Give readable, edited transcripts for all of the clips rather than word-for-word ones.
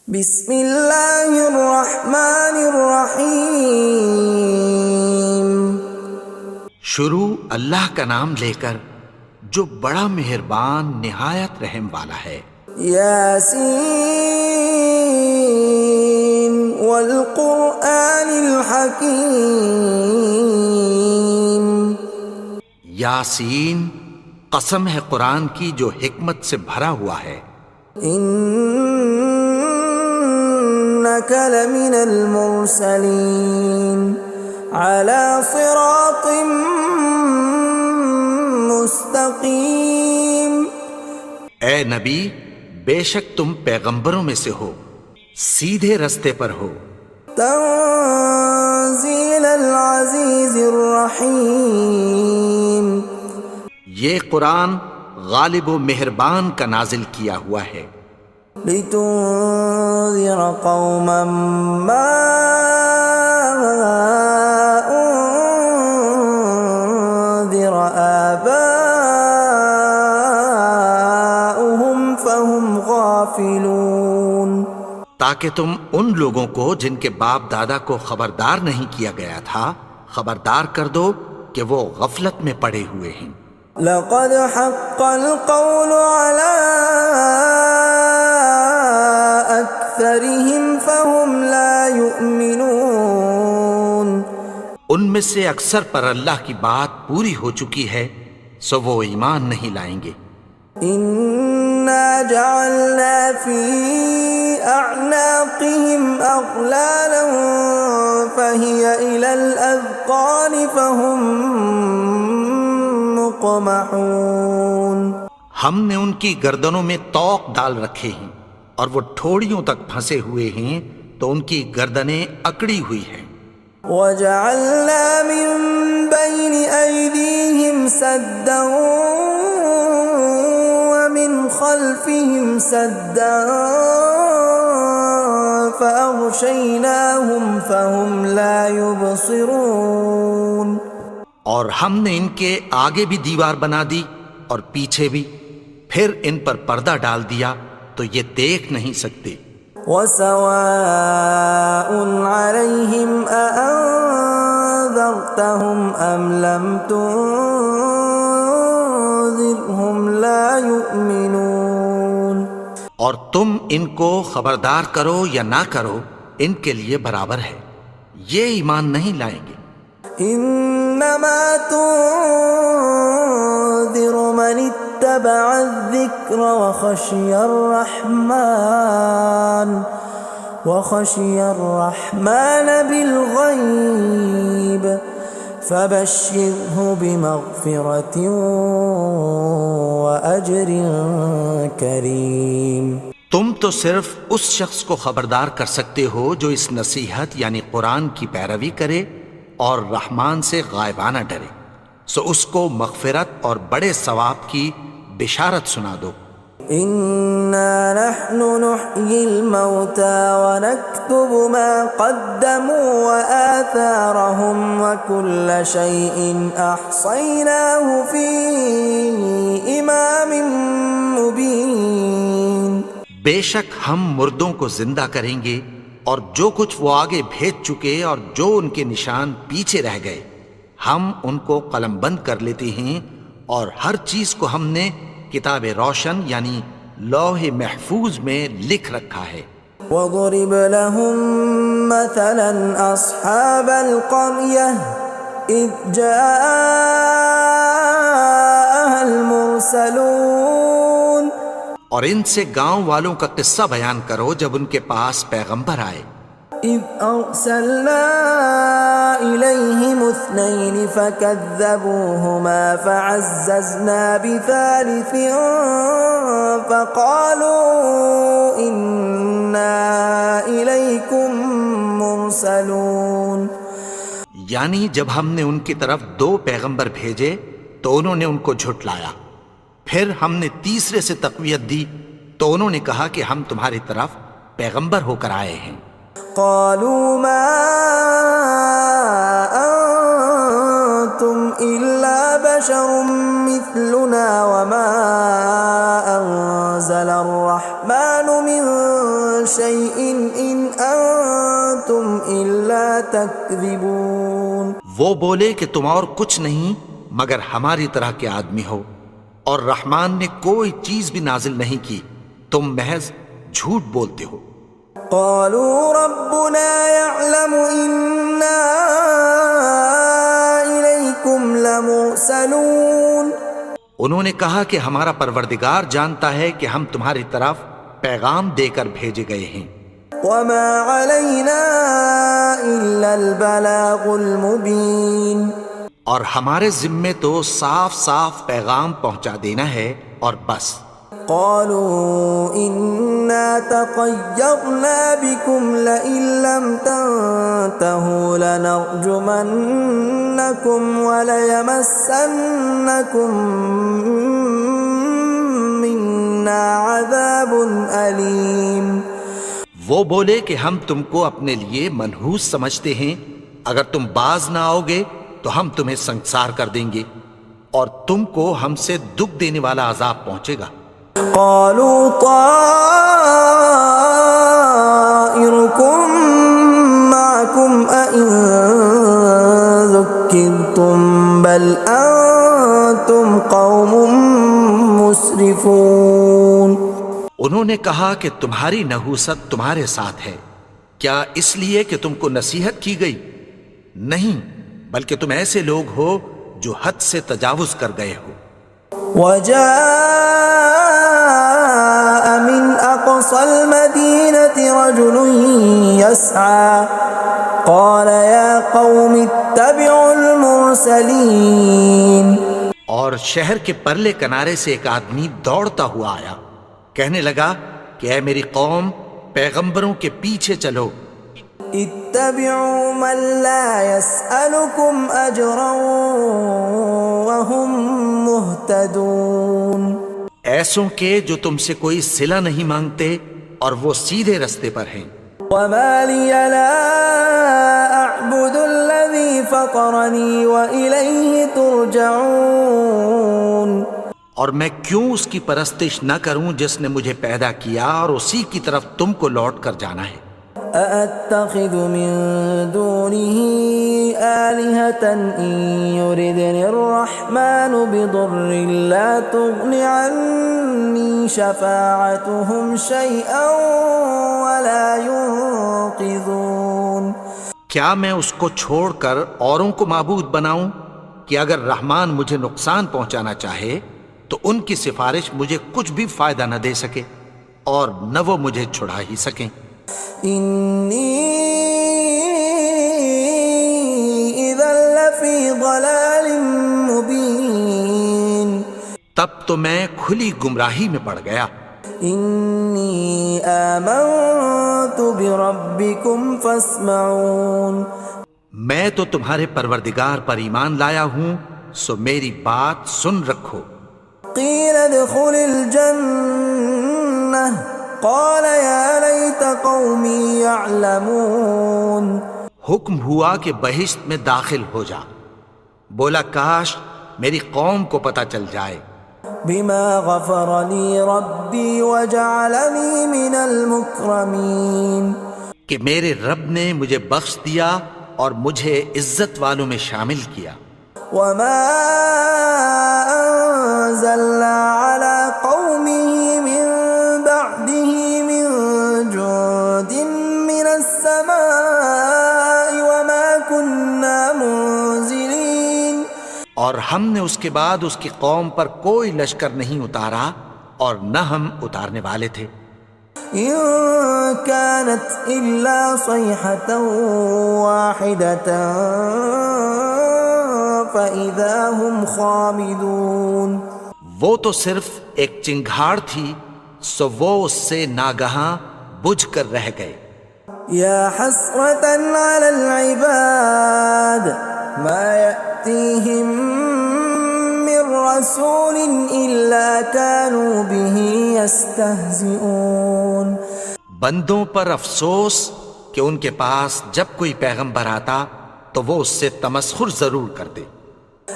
بسم اللہ الرحمن الرحیم۔ شروع اللہ کا نام لے کر جو بڑا مہربان نہایت رحم والا ہے۔ یاسین والقرآن الحکیم۔ یاسین، قسم ہے قرآن کی جو حکمت سے بھرا ہوا ہے۔ انک لمن المرسلین علی صراط مستقیم۔ اے نبی، بے شک تم پیغمبروں میں سے ہو، سیدھے رستے پر ہو۔ تنزیل العزیز الرحیم۔ یہ قرآن غالب و مہربان کا نازل کیا ہوا ہے۔ لتنذر قوما ما انذر آباؤهم فهم غافلون۔ تاکہ تم ان لوگوں کو جن کے باپ دادا کو خبردار نہیں کیا گیا تھا خبردار کر دو کہ وہ غفلت میں پڑے ہوئے ہیں۔ لقد حق القول على أكثرهم فهم لا يؤمنون۔ ان میں سے اکثر پر اللہ کی بات پوری ہو چکی ہے سو وہ ایمان نہیں لائیں گے۔ إنا جعلنا في أعناقهم أغلالا فهي إلى الأذقان فهم مقمحون۔ ہم نے ان کی گردنوں میں طوق ڈال رکھے ہیں اور وہ ٹھوڑیوں تک پھنسے ہوئے ہیں تو ان کی گردنیں اکڑی ہوئی ہیں۔ وَجَعَلْنَا مِن بَيْنِ أَيْدِيهِمْ سَدًّا وَمِنْ خَلْفِهِمْ سَدًّا فَأَغْشَيْنَاهُمْ فَهُمْ لَا يُبْصِرُونَ۔ اور ہم نے ان کے آگے بھی دیوار بنا دی اور پیچھے بھی، پھر ان پر پردہ ڈال دیا تو یہ دیکھ نہیں سکتے۔ وَسَوَاءٌ عَلَيْهِمْ أَأَنذَرْتَهُمْ أَمْ لَمْ تُنذِرْهُمْ لَا يُؤْمِنُونَ۔ اور تم ان کو خبردار کرو یا نہ کرو ان کے لیے برابر ہے، یہ ایمان نہیں لائیں گے۔ انما تنذر من اتبع الذکر وخشی الرحمن بالغیب فبشرہ بمغفرۃ واجر کریم۔ تم تو صرف اس شخص کو خبردار کر سکتے ہو جو اس نصیحت یعنی قرآن کی پیروی کرے اور رحمان سے غائبانہ ڈرے، سو اس کو مغفرت اور بڑے ثواب کی بشارت سنا دو۔ اِنَّا نَحْنُ نُحْيِي الْمَوْتَى وَنَكْتُبُ مَا قَدَّمُوا وَآثَارَهُمْ وَكُلَّ شَيْءٍ أَحْصَيْنَاهُ فِي إِمَامٍ مُبِينٍ۔ بے شک ہم مردوں کو زندہ کریں گے اور جو کچھ وہ آگے بھیج چکے اور جو ان کے نشان پیچھے رہ گئے ہم ان کو قلم بند کر لیتے ہیں، اور ہر چیز کو ہم نے کتاب روشن یعنی لوح محفوظ میں لکھ رکھا ہے۔ وَضُرِبَ لَهُم مَّثَلًا أَصْحَابَ الْقَرْيَةِ إِذْ جَاءَهَا الْمُرْسَلُونَ۔ اور ان سے گاؤں والوں کا قصہ بیان کرو جب ان کے پاس پیغمبر آئے۔ إِذْ أَرْسَلْنَا إِلَيْهِمُ اثْنَيْنِ فَكَذَّبُوهُمَا فَعَزَّزْنَا بِثَالِثٍ فَقَالُوا إِنَّا إِلَيْكُمْ مُرْسَلُونَ۔ یعنی جب ہم نے ان کی طرف 2 پیغمبر بھیجے تو انہوں نے ان کو جھٹلایا، پھر ہم نے تیسرے سے تقویت دی تو انہوں نے کہا کہ ہم تمہاری طرف پیغمبر ہو کر آئے ہیں۔ قالوا ما انتم الا بشر مثلنا وما انزل الرحمن من شيء إن أنتم إلا تكذبون. وہ بولے کہ تم اور کچھ نہیں مگر ہماری طرح کے آدمی ہو، اور رحمان نے کوئی چیز بھی نازل نہیں کی، تم محض جھوٹ بولتے ہو. قالوا ربنا يعلم إنا إليكم لمرسلون. انہوں نے کہا کہ ہمارا پروردگار جانتا ہے کہ ہم تمہاری طرف پیغام دے کر بھیجے گئے ہیں. وما علينا إلا البلاغ المبين. اور ہمارے ذمے تو صاف صاف پیغام پہنچا دینا ہے اور بس. قالوا إنا تطيرنا بكم لئن لم تنتهوا لنرجمنكم وليمسنكم منا عذاب أليم. وہ بولے کہ ہم تم کو اپنے لیے منحوس سمجھتے ہیں، اگر تم باز نہ آؤ گے تو ہم تمہیں سنسار کر دیں گے اور تم کو ہم سے دکھ دینے والا عذاب پہنچے گا. قالوا طائركم معكم أئن ذكرتم بل أنتم قوم مسرفون. انہوں نے کہا کہ تمہاری نحوست تمہارے ساتھ ہے، کیا اس لیے کہ تم کو نصیحت کی گئی؟ نہیں، بلکہ تم ایسے لوگ ہو جو حد سے تجاوز کر گئے ہو. وجاء من أقصى المدينة رجل يسعى قال يا قوم اتبعوا المرسلين. اور شہر کے پرلے کنارے سے ایک آدمی دوڑتا ہوا آیا، کہنے لگا کہ اے میری قوم، پیغمبروں کے پیچھے چلو. اتبعوا من لا يسألكم أجرا وهم مهتدون. ایسوں کے جو تم سے کوئی صلہ نہیں مانگتے اور وہ سیدھے رستے پر ہیں. وما لي لا أعبد الذي فطرني وإليه ترجعون. اور میں کیوں اس کی پرستش نہ کروں جس نے مجھے پیدا کیا اور اسی کی طرف تم کو لوٹ کر جانا ہے. أأتخذ من دونه آلهة إن يردني الرحمن بضر لا تغن عني شفاعتهم شيئا ولا ينقذون. کیا میں اس کو چھوڑ کر اوروں کو معبود بناؤں کہ اگر رحمان مجھے نقصان پہنچانا چاہے تو ان کی سفارش مجھے کچھ بھی فائدہ نہ دے سکے اور نہ وہ مجھے چھڑا ہی سکیں. إني إذا لفي ضلال مبين. تب تو میں کھلی گمراہی میں پڑ گیا. إني آمنت بربكم فاسمعون. میں تو تمہارے پروردگار پر ایمان لایا ہوں، سو میری بات سن رکھو. قيل ادخل الجنة قال يا ليت قومي يعلمون. حکم ہوا کہ بہشت میں داخل ہو جا. بولا کاش میری قوم کو پتہ چل جائے. بما غفر لي ربي وجعلني من المكرمين. کہ میرے رب نے مجھے بخش دیا اور مجھے عزت والوں میں شامل کیا. وما أنزلنا على قومه من بعده من جند من السماء وما كنا منزلين. اور ہم نے اس کے بعد اس کی قوم پر کوئی لشکر نہیں اتارا اور نہ ہم اتارنے والے تھے. إن كانت إلا صيحة واحدة فإذا هم خامدون. وہ تو صرف ایک چنگھاڑ تھی، سو وہ اس سے ناگہاں بجھ کر رہ گئے. يا حسرة على العباد ما يأتيهم من رسول إلا كانوا به يستهزئون. بندوں پر افسوس کہ ان کے پاس جب کوئی پیغمبر آتا تو وہ اس سے تمسخر ضرور کرتے.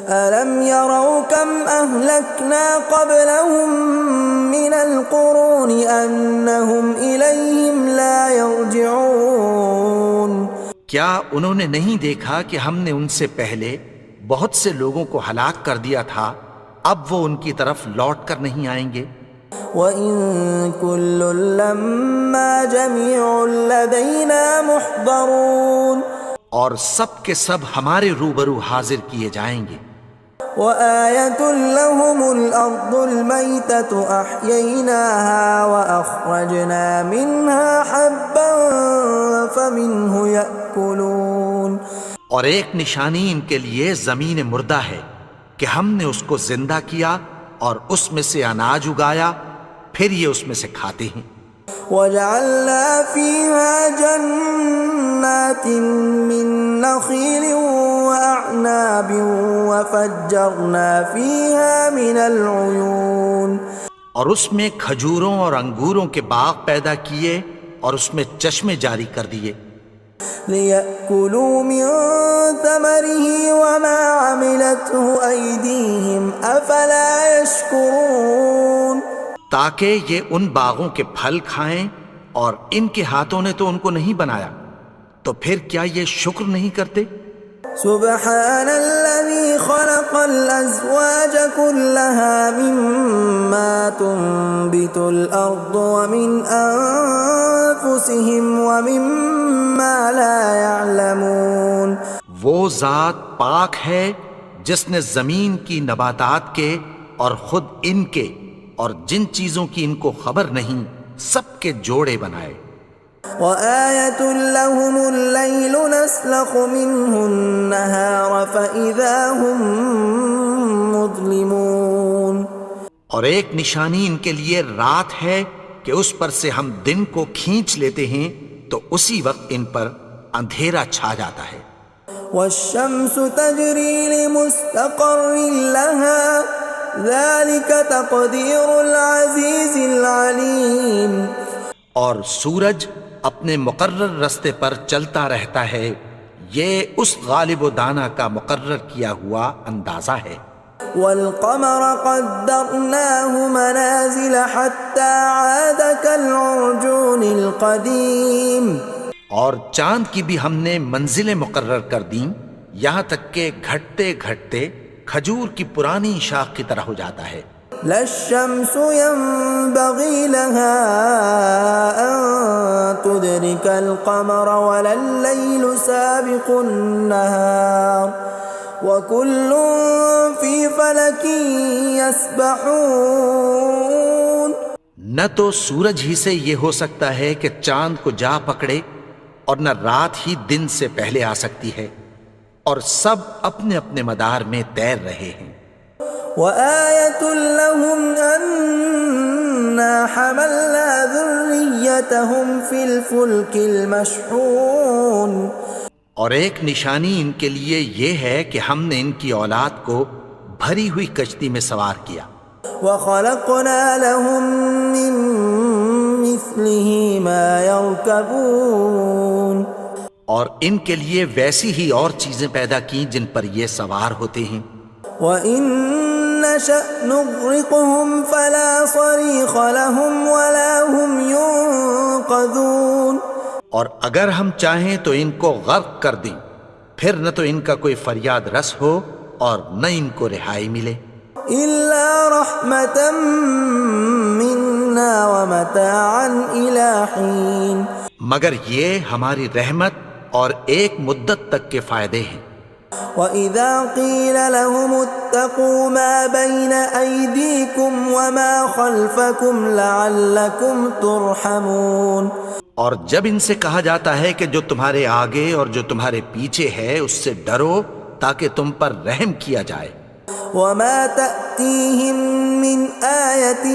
ألم يروا كم أهلكنا قبلهم من القرون أنهم إليهم لا يرجعون کیا انہوں نے نہیں دیکھا کہ ہم نے ان سے پہلے بہت سے لوگوں کو ہلاک کر دیا تھا، اب وہ ان کی طرف لوٹ کر نہیں آئیں گے؟ وَإِن كُلٌّ لَّمَّا جَمِيعٌ لَّدَيْنَا مُحْضَرُونَ اور سب کے سب ہمارے روبرو حاضر کیے جائیں گے۔ وَآيَةٌ لَّهُمُ الْأَرْضُ الْمَيْتَةُ أَحْيَيْنَاهَا وَأَخْرَجْنَا مِنْهَا حَبًّا فَمِنْهُ يَأْكُلُونَ اور ایک نشانی ان کے لیے زمین مردہ ہے کہ ہم نے اس کو زندہ کیا اور اس میں سے اناج اگایا، پھر یہ اس میں سے کھاتے ہیں۔ وَجَعَلْنَا فِيهَا جَنَّاتٍ مِّن نَّخِيلٍ وَأَعْنَابٍ وَفَجَّرْنَا فِيهَا مِنَ الْعُيُونِ اور اس میں کھجوروں اور انگوروں کے باغ پیدا کیے اور اس میں چشمے جاری کر دیے، لِيَأْكُلُوا مِن ثَمَرِهِ وَمَا عَمِلَتْهُ أَيْدِيهِمْ أَفَلَا يَشْكُرُونَ تاکہ یہ ان باغوں کے پھل کھائیں، اور ان کے ہاتھوں نے تو ان کو نہیں بنایا، تو پھر کیا یہ شکر نہیں کرتے؟ سبحان الذي خلق الأزواج كلها مما تنبت الأرض ومن أنفسهم ومما لا يعلمون وہ ذات پاک ہے جس نے زمین کی نباتات کے اور خود ان کے اور جن چیزوں کی ان کو خبر نہیں سب کے جوڑے بنائے۔ وَآيَةٌ لَّهُمُ اللَّيْلُ نَسْلَخُ مِنْهُ النَّهَارَ فَإِذَا هُم مُظْلِمُونَ اور ایک نشانی ان کے لیے رات ہے کہ اس پر سے ہم دن کو کھینچ لیتے ہیں تو اسی وقت ان پر اندھیرا چھا جاتا ہے۔ وَالشَّمْسُ تَجْرِي لِمُسْتَقَرٍّ لَّهَا ذَلِكَ تَقْدِيرُ الْعَزِيزِ الْعَلِيمِ اور سورج اپنے مقرر رستے پر چلتا رہتا ہے، یہ اس غالب و دانا کا مقرر کیا ہوا اندازہ ہے۔ وَالْقَمَرَ قَدَّرْنَاهُ مَنَازِلَ حَتَّى عَادَ كَالْعُرْجُونِ الْقَدِيمِ اور چاند کی بھی ہم نے منزلیں مقرر کر دیں، یہاں تک کہ گھٹتے گھٹتے کھجور کی پرانی شاخ کی طرح ہو جاتا ہے۔ لا الشمس ينبغي لها أن تدرك القمر ولا الليل سابق النهار وكل في فلك يسبحون نہ تو سورج ہی سے یہ ہو سکتا ہے کہ چاند کو جا پکڑے، اور نہ رات ہی دن سے پہلے آ سکتی ہے، اور سب اپنے اپنے مدار میں تیر رہے ہیں۔ وَآيَةٌ لَّهُمْ أَنَّا حَمَلْنَا ذُرِّيَّتَهُمْ فِي الْفُلْكِ الْمَشْحُونِ اور ایک نشانی ان کے لیے یہ ہے کہ ہم نے ان کی اولاد کو بھری ہوئی کشتی میں سوار کیا۔ وَخَلَقْنَا لَهُم مِّن مِّثْلِهِ مَا يَرْكَبُونَ اور ان کے لیے ویسی ہی اور چیزیں پیدا کی جن پر یہ سوار ہوتے ہیں۔ وَإِن نَّشَأْ نُغْرِقْهُمْ فَلَا صَرِيخَ لَهُمْ وَلَا هُمْ يُنقَذُونَ اور اگر ہم چاہیں تو ان کو غرق کر دیں، پھر نہ تو ان کا کوئی فریاد رس ہو اور نہ ان کو رہائی ملے۔ إِلَّا رَحْمَةً مِّنَّا وَمَتَاعًا إِلَىٰ حِينٍ مگر یہ ہماری رحمت اور ایک مدت تک کے فائدے ہیں۔ وَإِذَا قِيلَ لَهُمُ اتَّقُوا مَا بَيْنَ أَيْدِيكُمْ وَمَا خَلْفَكُمْ لَعَلَّكُمْ تُرْحَمُونَ اور جب ان سے کہا جاتا ہے کہ جو تمہارے آگے اور جو تمہارے پیچھے ہے اس سے ڈرو تاکہ تم پر رحم کیا جائے۔ وَمَا تَأْتِيهِم مِّنْ آيَةٍ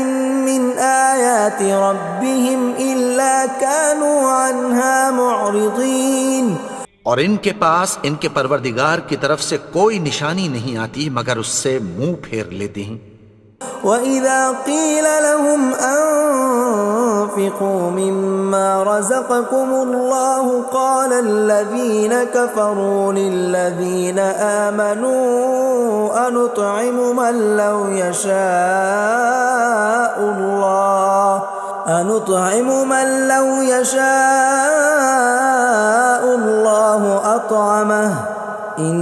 مِّنْ آيَاتِ رَبِّهِمْ إِلَّا كَانُوا عَنْهَا مُعْرِضِينَ اور ان کے پاس ان کے پروردگار کی طرف سے کوئی نشانی نہیں آتی مگر اس سے منہ پھیر لیتے ہیں۔ وَإِذَا قِيلَ لَهُمْ أَنفِقُوا مِمَّا رَزَقَكُمُ اللَّهُ قَالَ الَّذِينَ كَفَرُوا لِلَّذِينَ آمَنُوا أَنُطْعِمُ مَن لَّوْ يَشَاءُ اللَّهُ أَطْعَمَهُ إِنْ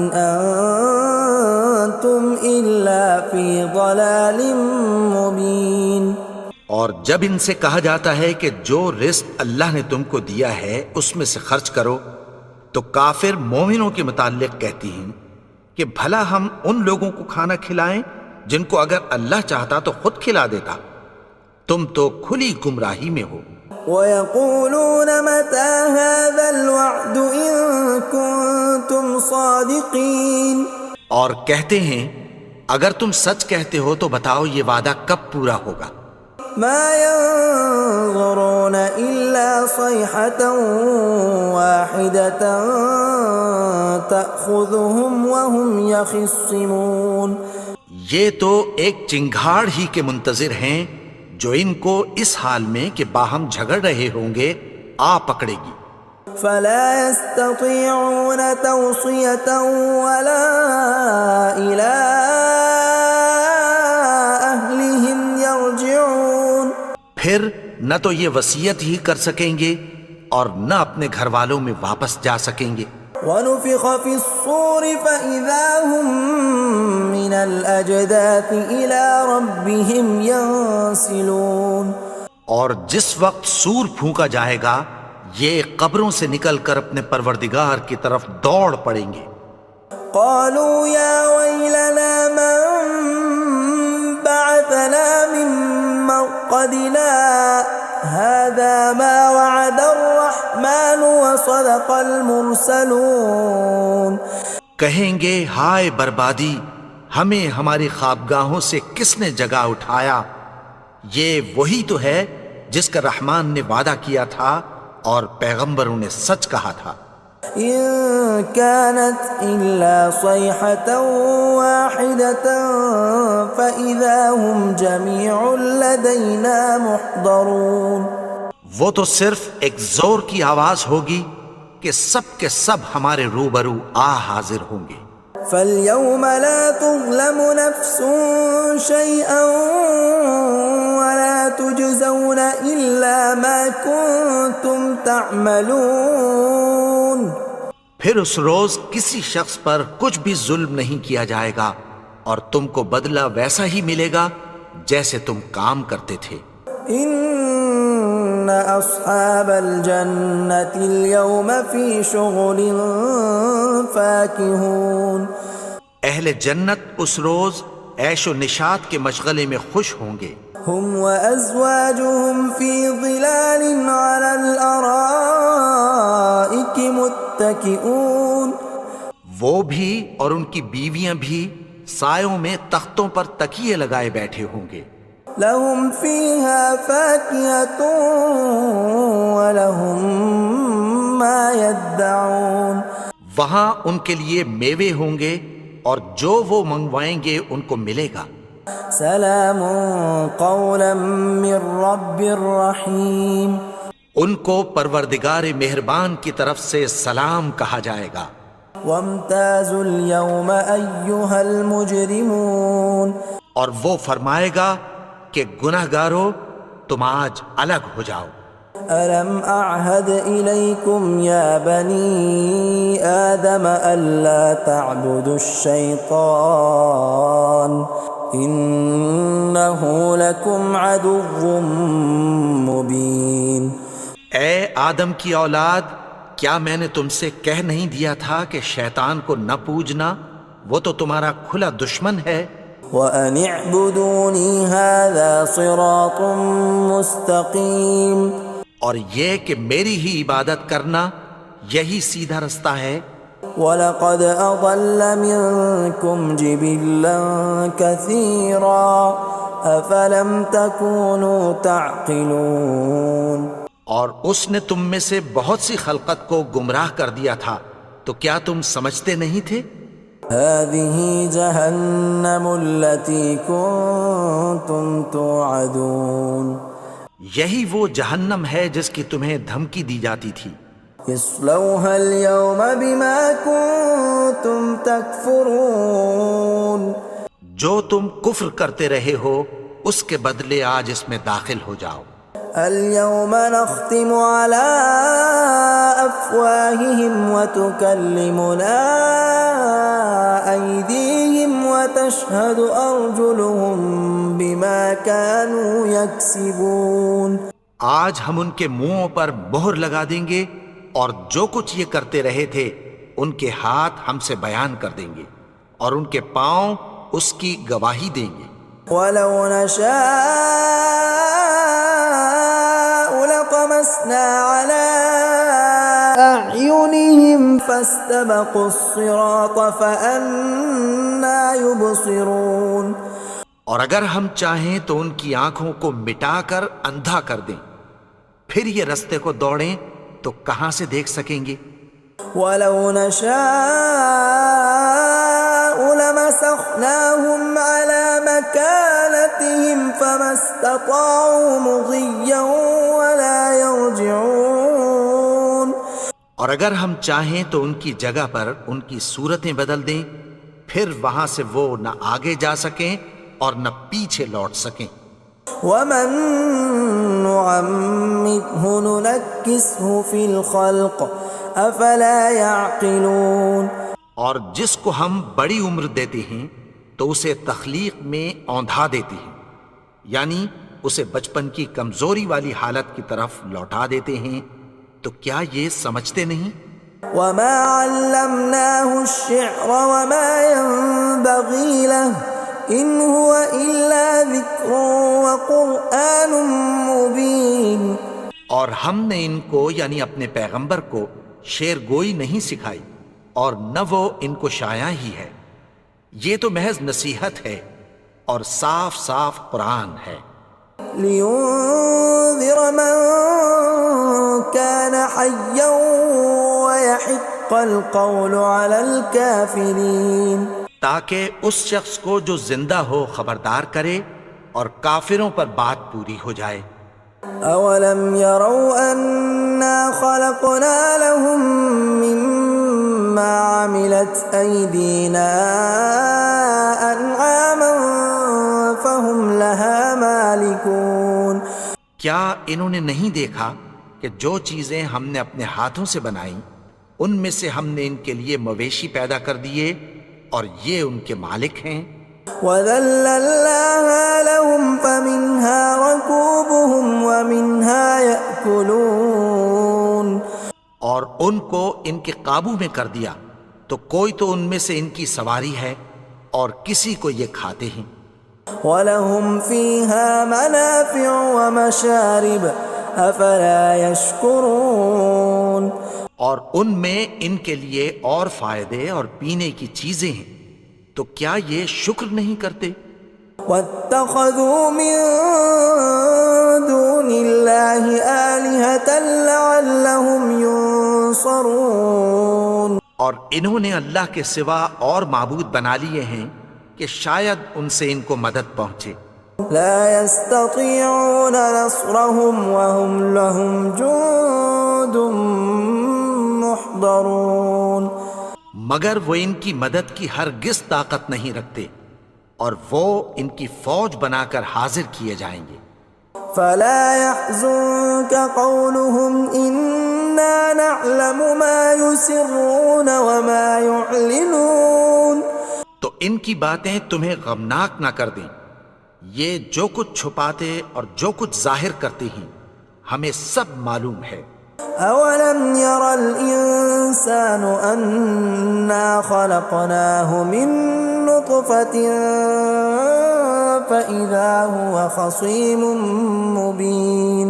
أَنتُمْ إِلَّا فِي ضَلَالٍ مُبِينٍ۔ اور جب ان سے کہا جاتا ہے کہ جو رزق اللہ نے تم کو دیا ہے اس میں سے خرچ کرو، تو کافر مومنوں کے متعلق کہتی ہیں کہ بھلا ہم ان لوگوں کو کھانا کھلائیں جن کو اگر اللہ چاہتا تو خود کھلا دیتا، تم تو کھلی گمراہی میں ہو۔ وَيَقُولُونَ مَتَى هَذَا الْوَعْدُ إِن كُنتُمْ صَادِقِينَ، اور کہتے ہیں اگر تم سچ کہتے ہو تو بتاؤ یہ وعدہ کب پورا ہوگا۔ مَا يَنظُرُونَ إِلَّا صَيْحَةً وَاحِدَةً تَأْخُذُهُمْ وَهُمْ يَخِصِّمُونَ، یہ تو ایک چنگھاڑ ہی کے منتظر ہیں جو ان کو اس حال میں کہ باہم جھگڑ رہے ہوں گے آ پکڑے گی۔ فَلَا يَسْتَطِيعُونَ تَوْصِيَةً وَلَا إِلَىٰ أَهْلِهِمْ يَرْجِعُونَ، پھر نہ تو یہ وصیت ہی کر سکیں گے اور نہ اپنے گھر والوں میں واپس جا سکیں گے۔ وَنُفِخَ فِي الصُّورِ فَإِذَا هُم مِّنَ الْأَجْدَاثِ إِلَىٰ رَبِّهِمْ يَنسِلُونَ، اور جس وقت سور پھونکا جائے گا یہ قبروں سے نکل کر اپنے پروردگار کی طرف دوڑ پڑیں گے۔ قَالُوا يَا وَيْلَنَا مَن بَعَثَنَا مِن مَّرْقَدِنَا هَٰذَا مَا وَعَدَ الرَّحْمَٰنُ وَصَدَقَ الْمُرْسَلُونَ، کہیں گے ہائے بربادی، ہمیں ہماری خوابگاہوں سے کس نے جگا اٹھایا، یہ وہی تو ہے جس کا رحمان نے وعدہ کیا تھا اور پیغمبروں نے سچ کہا تھا۔ إِن كَانَتْ إِلَّا صَيْحَةً وَاحِدَةً فَإِذَا هُمْ جَمِيعٌ لَدَيْنَا مُحْضَرُونَ، وہ تو صرف ایک زور کی آواز ہوگی کہ سب کے سب ہمارے روبرو آ حاضر ہوں گے۔ فَالْيَوْمَ لَا تُظْلَمُ نَفْسٌ شَيْئًا وَلَا تُجْزَوْنَ إِلَّا مَا كُنتُمْ تَعْمَلُونَ، پھر اس روز کسی شخص پر کچھ بھی ظلم نہیں کیا جائے گا اور تم کو بدلہ ویسا ہی ملے گا جیسے تم کام کرتے تھے۔ إِنَّ أَصْحَابَ الْجَنَّةِ الْيَوْمَ فِي شُغُلٍ فَاكِهُونَ، اہل جنت اس روز عیش و نشاط کے مشغلے میں خوش ہوں گے۔ هُمْ وَأَزْوَاجُهُمْ فِي ظِلَالٍ عَلَى الْأَرَائِكِ مُتَّكِئُونَ، وہ بھی اور ان کی بیویاں بھی سایوں میں تختوں پر تکیے لگائے بیٹھے ہوں گے۔ لَهُمْ فِيهَا فَاكِهَةٌ وَلَهُمْ مَا يَدَّعُونَ، وہاں ان کے لیے میوے ہوں گے اور جو وہ منگوائیں گے ان کو ملے گا۔ سلام قولا من رب الرحیم، ان کو پروردگار مہربان کی طرف سے سلام کہا جائے گا۔ وامتازوا اليوم ایھا المجرمون، اور وہ فرمائے گا کہ گنہگارو تم آج الگ ہو جاؤ۔ ألم أعهد إليكم يا بني آدم ألا تعبدوا الشيطان إنه لكم عدو مبين۔ اے آدم کی اولاد، کیا میں نے تم سے کہہ نہیں دیا تھا کہ شیطان کو نہ پوجنا، وہ تو تمہارا کھلا دشمن ہے۔ وَأَنِ اعْبُدُونِي هَذَا صِرَاطٌ مُسْتَقِيمٌ، اور یہ کہ میری ہی عبادت کرنا یہی سیدھا رستہ ہے۔ وَلَقَدْ أَضَلَّ مِنكُمْ جِبِلًّا كَثِيرًا أَفَلَمْ تَكُونُوا تَعْقِلُونَ، اور اس نے تم میں سے بہت سی خلقت کو گمراہ کر دیا تھا، تو کیا تم سمجھتے نہیں تھے؟ هذه جهنم التي كنتم توعدون یہی وہ جہنم ہے جس کی تمہیں دھمکی دی جاتی تھی. اصلوها اليوم بما كنتم تكفرون جو تم کفر کرتے رہے ہو اس کے بدلے آج اس میں داخل ہو جاؤ. اليوم نختم على أفواههم وتكلمنا أيديهم وتشهد أرجلهم بما كانوا يكسبون. آج ہم ان کے منہوں پر مہر لگا دیں گے اور جو کچھ یہ کرتے رہے تھے ان کے ہاتھ ہم سے بیان کر دیں گے اور ان کے پاؤں اس کی گواہی دیں گے. ولو نشاء لطمسنا على أعينهم فاستبقوا الصراط فأنى يبصرون. اور اگر ہم چاہیں تو ان کی آنکھوں کو مٹا کر اندھا کر دیں، پھر یہ رستے کو دوڑیں تو کہاں سے دیکھ سکیں گے. ولو نشاء لمسخناهم على مكانتهم فما استطاعوا مضيا ولا يرجعون. اور اگر ہم چاہیں تو ان کی جگہ پر ان کی صورتیں بدل دیں، پھر وہاں سے وہ نہ آگے جا سکیں اور نہ پیچھے لوٹ سکیں. ومن نعمره ننكسه في الخلق افلا يعقلون. اور جس کو ہم بڑی عمر دیتے ہیں تو اسے تخلیق میں اوندھا دیتے ہیں، یعنی اسے بچپن کی کمزوری والی حالت کی طرف لوٹا دیتے ہیں. تو کیا یہ سمجھتے نہیں؟ وما علمناه الشعر وما ينبغي له ان هو الا ذکر وقرآن مبین. اور ہم نے ان کو یعنی اپنے پیغمبر کو شعر گوئی نہیں سکھائی اور نہ وہ ان کو شایع ہی ہے، یہ تو محض نصیحت ہے اور صاف صاف قرآن ہے. لینذر من كان حیا ويحق القول على الكافرین. تاکہ اس شخص کو جو زندہ ہو خبردار کرے اور کافروں پر بات پوری ہو جائے. اولم يروا انا خلقنا لهم مما عملت ايدينا انعاما فهم لها مالكون. کیا انہوں نے نہیں دیکھا کہ جو چیزیں ہم نے اپنے ہاتھوں سے بنائیں ان میں سے ہم نے ان کے لیے مویشی پیدا کر دیے اور یہ ان کے مالک ہیں. وَذَلَّلْنَاهَا لَهُمْ فَمِنْهَا رَكُوبُهُمْ وَمِنْهَا يَأْكُلُونَ. اور ان کو ان کے قابو میں کر دیا تو کوئی تو ان میں سے ان کی سواری ہے اور کسی کو یہ کھاتے ہیں. وَلَهُمْ فِيهَا مَنَافِعُ وَمَشَارِبُ أَفَلَا يَشْكُرُونَ. اور ان میں ان کے لیے اور فائدے اور پینے کی چیزیں ہیں، تو کیا یہ شکر نہیں کرتے؟ وَاتَّخَذُوا مِن دُونِ اللَّهِ آلِهَةً لَعَلَّهُمْ يُنصَرُونَ. اور انہوں نے اللہ کے سوا اور معبود بنا لیے ہیں کہ شاید ان سے ان کو مدد پہنچے. لا يستطيعون نصرهم وهم لهم جند محضرون. مگر وہ ان کی مدد کی ہرگز طاقت نہیں رکھتے اور وہ ان کی فوج بنا کر حاضر کیے جائیں گے. فلا يحزنك قولهم إنا نعلم ما يسرون وما يعلنون. تو ان کی باتیں تمہیں غمناک نہ کر دیں، یہ جو کچھ چھپاتے اور جو کچھ ظاہر کرتے ہیں ہمیں سب معلوم ہے. اولم ير الانسان انا خلقناه من نطفة فاذا هو خصيم مبين.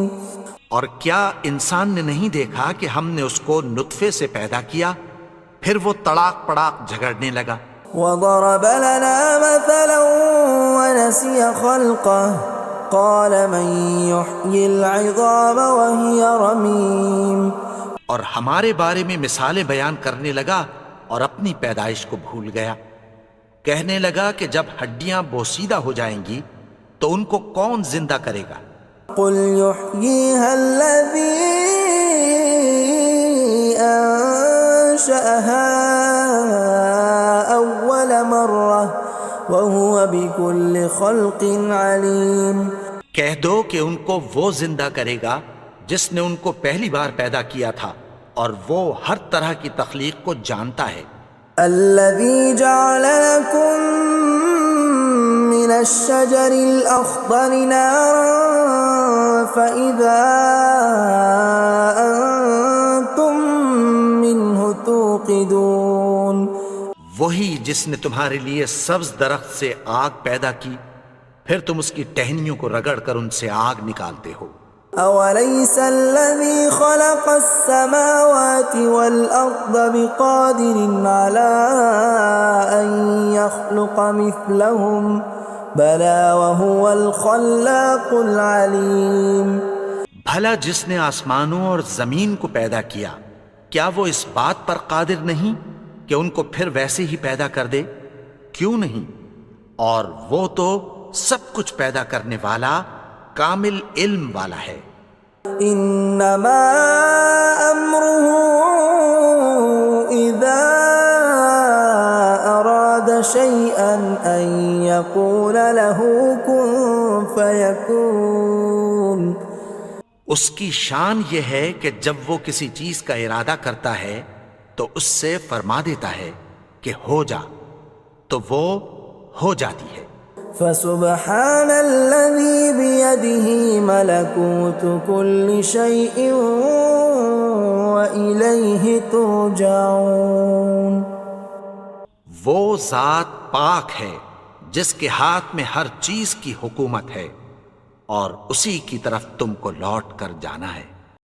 اور کیا انسان نے نہیں دیکھا کہ ہم نے اس کو نطفے سے پیدا کیا پھر وہ تڑاک پڑاک جھگڑنے لگا. وضرب لنا مثلا ونسي خلقه قال من يحيي العظام وهي رميم. اور ہمارے بارے میں مثالیں بیان کرنے لگا اور اپنی پیدائش کو بھول گیا. کہنے لگا کہ جب ہڈیاں بوسیدہ ہو جائیں گی تو ان کو کون زندہ کرے گا؟ قل يحييها الذي أنشأها أول مرة وهو بكل خلق عليم۔ کہہ دو کہ ان کو وہ زندہ کرے گا جس نے ان کو پہلی بار پیدا کیا تھا اور وہ ہر طرح کی تخلیق کو جانتا ہے۔ الذي جعل لكم من الشجر الأخضر نارا فإذا أنتم منه توقدون۔ وہی جس نے تمہارے لیے سبز درخت سے آگ پیدا کی، پھر تم اس کی ٹہنیوں کو رگڑ کر ان سے آگ نکالتے ہو۔ أوليس الذي خلق السماوات والأرض بقادر على أن يخلق مثلهم بلى وهو الخلاق العليم۔ بھلا جس نے آسمانوں اور زمین کو پیدا کیا، کیا وہ اس بات پر قادر نہیں کہ ان کو پھر ویسے ہی پیدا کر دے؟ کیوں نہیں؟ اور وہ تو سب کچھ پیدا کرنے والا، کامل علم والا ہے۔ انما امره اذا اراد شيئا ان يقول له كن فيكون۔ اس کی شان یہ ہے کہ جب وہ کسی چیز کا ارادہ کرتا ہے تو اس سے فرما دیتا ہے کہ ہو جا، تو وہ ہو جاتی ہے۔ فسبحان الذي بيده ملكوت كل شيء وإليه ترجعون۔ وہ ذات پاک ہے جس کے ہاتھ میں ہر چیز کی حکومت ہے اور اسی کی طرف تم کو لوٹ کر جانا ہے۔